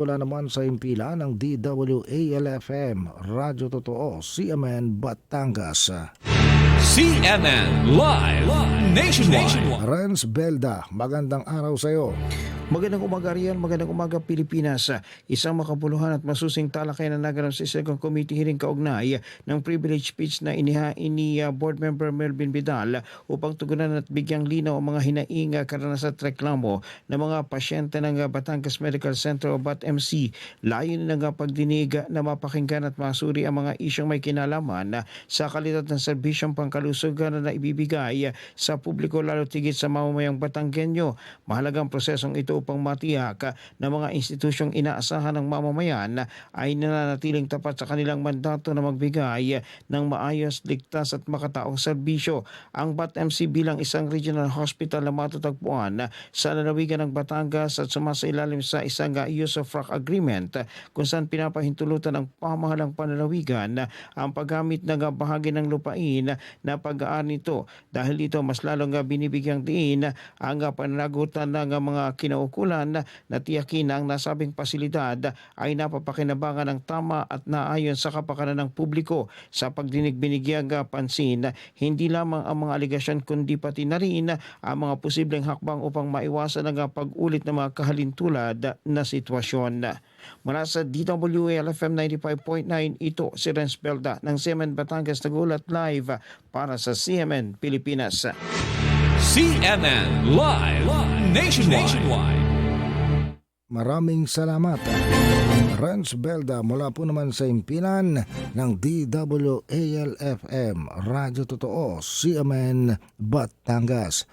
Wala naman sa impila ng DWALFM, Radyo Totoo, CMN Batangas. CNN Live Nationwide. Renz Belda, magandang araw sa iyo. Magandang umaga riyan, magandang umaga Pilipinas. Isang makabuluhan at masusing talakayan na naganap sa Second Committee hearing kaugnay ng privilege speech na inihain ni Board Member Melvin Vidal upang tugunan at bigyang linaw ang mga hinaing karanasan at reklamo ng mga pasyente ng Batangas Medical Center o BAT-MC. Layunin ng pagdinig na mapakinggan at masuri ang mga isyong may kinalaman sa kalidad ng serbisyong pangkalusugan na ibibigay sa publiko lalo tigit sa mamamayang Batanggenyo. Mahalagang prosesong ito upang matiyak na mga institusyong inaasahan ng mamamayan ay nananatiling tapat sa kanilang mandato na magbigay ng maayos, ligtas at makataong serbisyo. Ang BAT-MC bilang isang regional hospital na matatagpuan sa lalawigan ng Batangas at sumasailalim sa isang use of rock agreement kung saan pinapahintulutan ng pamahalang panlalawigan ang paggamit ng bahagi ng lupain na pag-aari nito. Dahil dito mas lalong binibigyang diin ang pananagutan ng mga kinaukulan na tiyakin na ang nasabing pasilidad ay napapakinabangan ng tama at naayon sa kapakanan ng publiko. Sa pagdinig binigyang pansin hindi lamang ang mga aligasyon kundi pati na rin ang mga posibleng hakbang upang maiwasan ang pag-ulit ng mga kahalintulad na sitwasyon. Mula sa DWALFM 95.9, ito si Renz Belda ng CMN Batangas nagulat live para sa CMN Pilipinas. CNN Live Nationwide. Maraming salamat. Renz Belda mula po naman sa impinan ng DWALFM, Radyo Totoo, CMN Batangas.